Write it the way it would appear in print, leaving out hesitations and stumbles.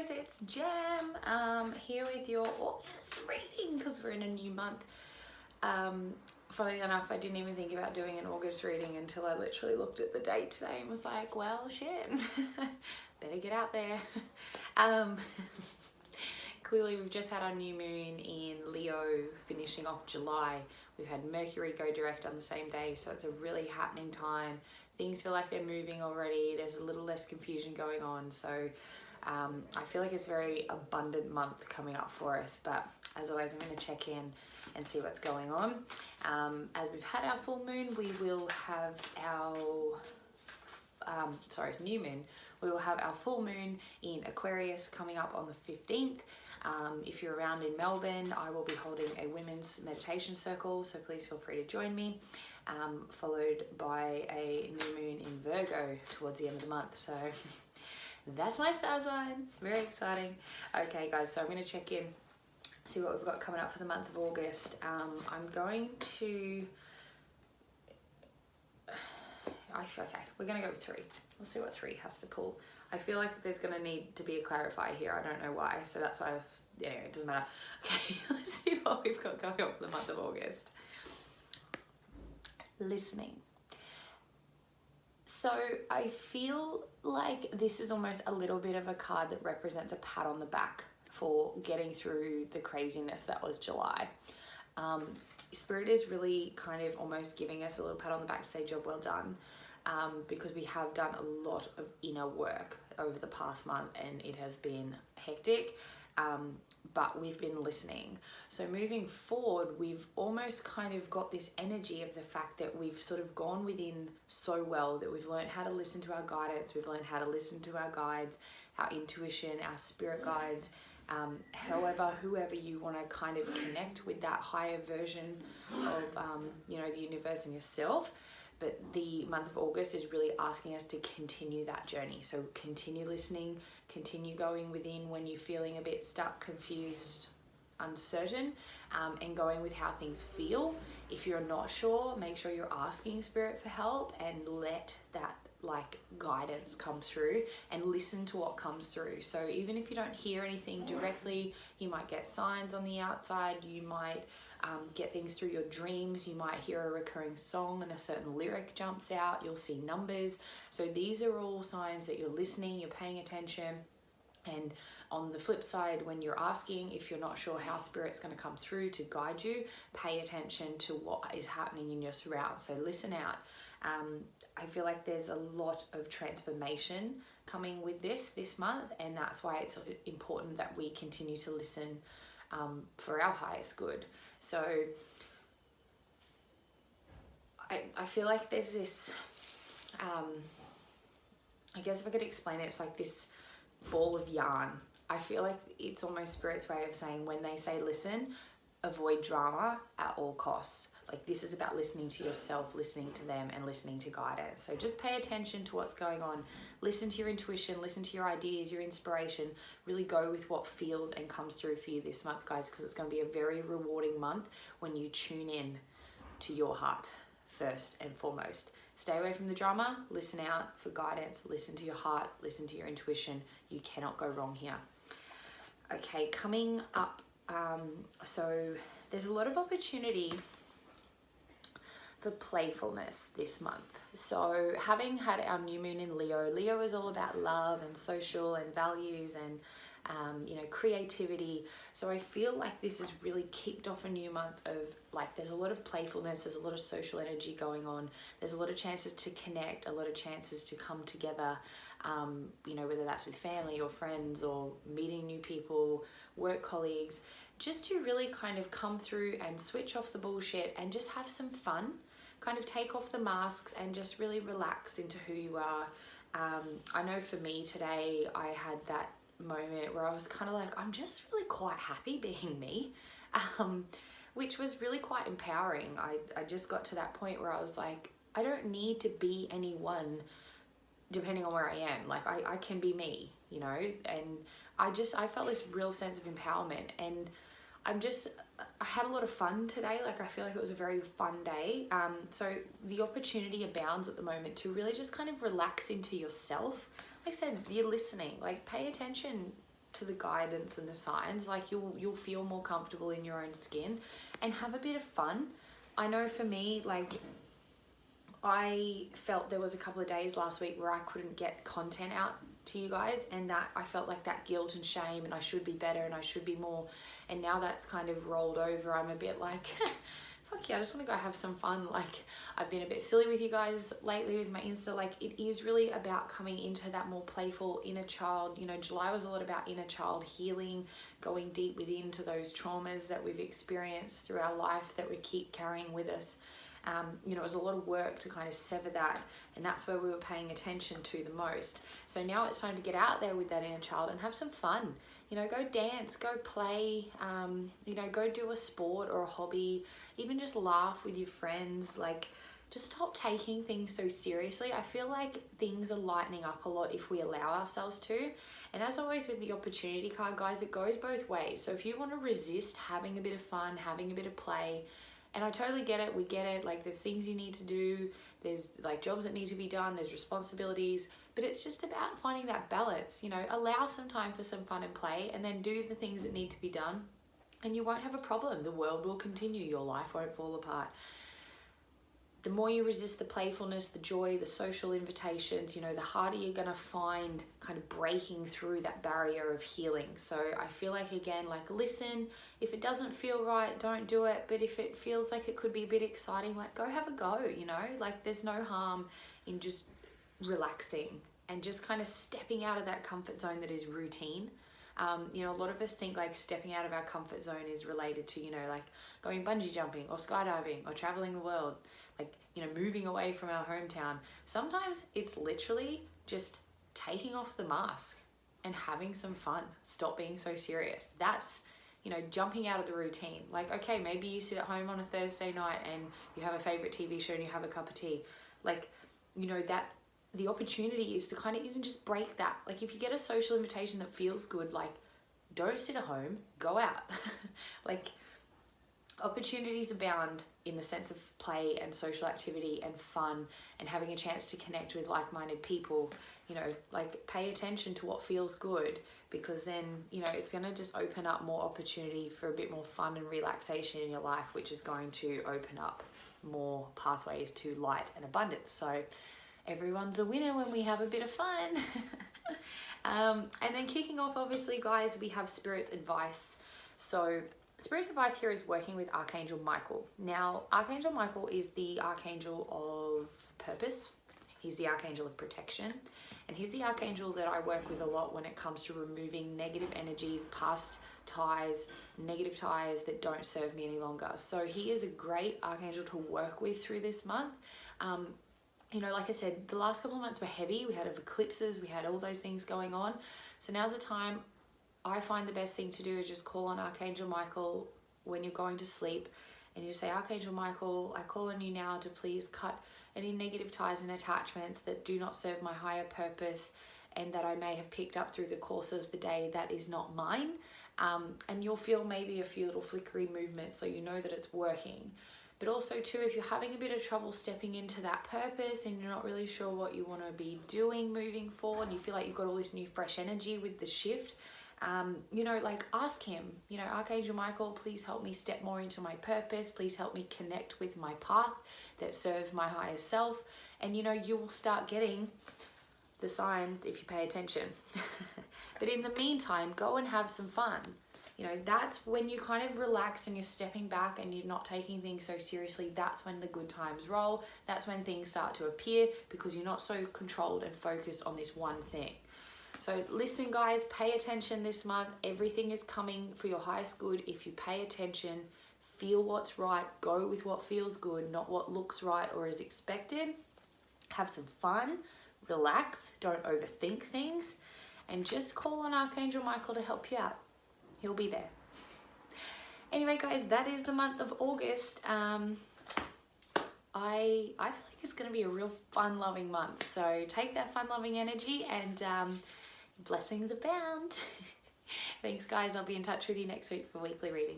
guys, it's Jem here with your August reading because we're in a new month. Funny enough, I didn't even think about doing an August reading until I literally looked at the date today and was like, well, shit, better get out there. Clearly we've just had our new moon in Leo finishing off July. We've had Mercury go direct on the same day, so it's a really happening time. Things feel like they're moving already. There's a little less confusion going on, so I feel like it's a very abundant month coming up for us. But as always, I'm going to check in and see what's going on. As we've had our full moon, we will have our new moon. We will have our full moon in Aquarius coming up on the 15th. If you're around in Melbourne, I will be holding a women's meditation circle, so please feel free to join me. Followed by a new moon in Virgo towards the end of the month. So that's my star sign. Very exciting. Okay, guys, so I'm going to check in, see what we've got coming up for the month of August. I'm going to... Okay, we're going to go with 3. We'll see what 3 has to pull. I feel like there's going to need to be a clarifier here. I don't know why, so that's why anyway, it doesn't matter. Okay, let's see what we've got going on for the month of August. Listening. So I feel like this is almost a little bit of a card that represents a pat on the back for getting through the craziness that was July. Spirit is really kind of almost giving us a little pat on the back to say job well done, because we have done a lot of inner work over the past month and it has been hectic. But we've been listening. So moving forward, we've almost kind of got this energy of the fact that we've sort of gone within so well that we've learned how to listen to our guidance, we've learned how to listen to our guides, our intuition, our spirit guides, whoever you want to kind of connect with that higher version of, the universe and yourself. But the month of August is really asking us to continue that journey. So continue listening, continue going within when you're feeling a bit stuck, confused, uncertain, and going with how things feel. If you're not sure, make sure you're asking Spirit for help and let that guidance come through and listen to what comes through. So even if you don't hear anything directly, you might get signs on the outside, you might get things through your dreams, you might hear a recurring song and a certain lyric jumps out, you'll see numbers. So these are all signs that you're listening, you're paying attention. And on the flip side, when you're asking, if you're not sure how Spirit's going to come through to guide you, pay attention to what is happening in your surrounds. So listen out. I feel like there's a lot of transformation coming with this month, and that's why it's important that we continue to listen for our highest good. So I feel like there's this, I guess if I could explain it, it's like this ball of yarn. I feel like it's almost Spirit's way of saying, when they say listen, avoid drama at all costs. Like, this is about listening to yourself, listening to them, and listening to guidance. So just pay attention to what's going on. Listen to your intuition, listen to your ideas, your inspiration. Really go with what feels and comes through for you this month, guys, because it's going to be a very rewarding month when you tune in to your heart first and foremost. Stay away from the drama, listen out for guidance, listen to your heart, listen to your intuition. You cannot go wrong here. Okay, coming up, so there's a lot of opportunity for playfulness this month. So having had our new moon in Leo, Leo is all about love and social and values and creativity. So I feel like this has really kicked off a new month of there's a lot of playfulness, there's a lot of social energy going on, there's a lot of chances to connect, a lot of chances to come together, whether that's with family or friends or meeting new people, work colleagues, just to really kind of come through and switch off the bullshit and just have some fun, kind of take off the masks and just really relax into who you are. I know for me today, I had that moment where I was kind of like, I'm just really quite happy being me, which was really quite empowering. I just got to that point where I was like, I don't need to be anyone depending on where I am. Like, I can be me, and I felt this real sense of empowerment, and I had a lot of fun today. I feel like it was a very fun day. So the opportunity abounds at the moment to really just kind of relax into yourself. Like I said, you're listening, pay attention to the guidance and the signs. Like you'll feel more comfortable in your own skin and have a bit of fun. I know for me, like I felt there was a couple of days last week where I couldn't get content out to you guys, and that I felt like that guilt and shame, and I should be better and I should be more. And now that's kind of rolled over. I'm a bit like fuck yeah, I just want to go have some fun. Like I've been a bit silly with you guys lately with my Insta. Like it is really about coming into that more playful inner child. You know, July was a lot about inner child healing, going deep within to those traumas that we've experienced through our life that we keep carrying with us. You know, it was a lot of work to kind of sever that, and that's where we were paying attention to the most. So now it's time to get out there with that inner child and have some fun. You know, go dance, go play, you know, go do a sport or a hobby, even just laugh with your friends. Like, just stop taking things so seriously. I feel like things are lightening up a lot if we allow ourselves to. And as always with the opportunity card, guys, it goes both ways. So if you want to resist having a bit of fun, having a bit of play, and I totally get it, we get it, like there's things you need to do, there's like jobs that need to be done, there's responsibilities, but it's just about finding that balance. You know, allow some time for some fun and play, and then do the things that need to be done, and you won't have a problem. The world will continue, your life won't fall apart. The more you resist the playfulness, the joy, the social invitations, you know, the harder you're gonna find kind of breaking through that barrier of healing. So I feel like, again, like listen, if it doesn't feel right, don't do it. But if it feels like it could be a bit exciting, like go have a go, you know, like there's no harm in just relaxing and just kind of stepping out of that comfort zone that is routine. You know, a lot of us think like stepping out of our comfort zone is related to, you know, like going bungee jumping or skydiving or traveling the world, like, you know, moving away from our hometown. Sometimes it's literally just taking off the mask and having some fun. Stop being so serious. That's, you know, jumping out of the routine. Like, okay, maybe you sit at home on a Thursday night and you have a favorite TV show and you have a cup of tea. Like, you know, that the opportunity is to kind of even just break that. Like if you get a social invitation that feels good, like don't sit at home, go out. Like opportunities abound in the sense of play and social activity and fun and having a chance to connect with like-minded people. You know, like pay attention to what feels good, because then, you know, it's going to just open up more opportunity for a bit more fun and relaxation in your life, which is going to open up more pathways to light and abundance. So everyone's a winner when we have a bit of fun. And then kicking off, obviously, guys, we have Spirit's advice. So Spirit's advice here is working with Archangel Michael. Now, Archangel Michael is the Archangel of purpose. He's the Archangel of protection. And he's the Archangel that I work with a lot when it comes to removing negative energies, past ties, negative ties that don't serve me any longer. So he is a great Archangel to work with through this month. You know, like I said, the last couple of months were heavy. We had eclipses, we had all those things going on. So now's the time. I find the best thing to do is just call on Archangel Michael when you're going to sleep, and you say, Archangel Michael, I call on you now to please cut any negative ties and attachments that do not serve my higher purpose and that I may have picked up through the course of the day that is not mine. And you'll feel maybe a few little flickery movements, so you know that it's working. But also too, if you're having a bit of trouble stepping into that purpose and you're not really sure what you want to be doing moving forward, and you feel like you've got all this new fresh energy with the shift, you know, like ask him, you know, Archangel Michael, please help me step more into my purpose. Please help me connect with my path that serves my higher self. And, you know, you will start getting the signs if you pay attention. But in the meantime, go and have some fun. You know, that's when you kind of relax and you're stepping back and you're not taking things so seriously. That's when the good times roll. That's when things start to appear, because you're not so controlled and focused on this one thing. So listen, guys, pay attention this month. Everything is coming for your highest good if you pay attention, feel what's right, go with what feels good, not what looks right or is expected. Have some fun, relax, don't overthink things, and just call on Archangel Michael to help you out. He'll be there. Anyway, guys, that is the month of August. I feel like it's going to be a real fun-loving month. So take that fun-loving energy and blessings abound. Thanks, guys. I'll be in touch with you next week for weekly reading.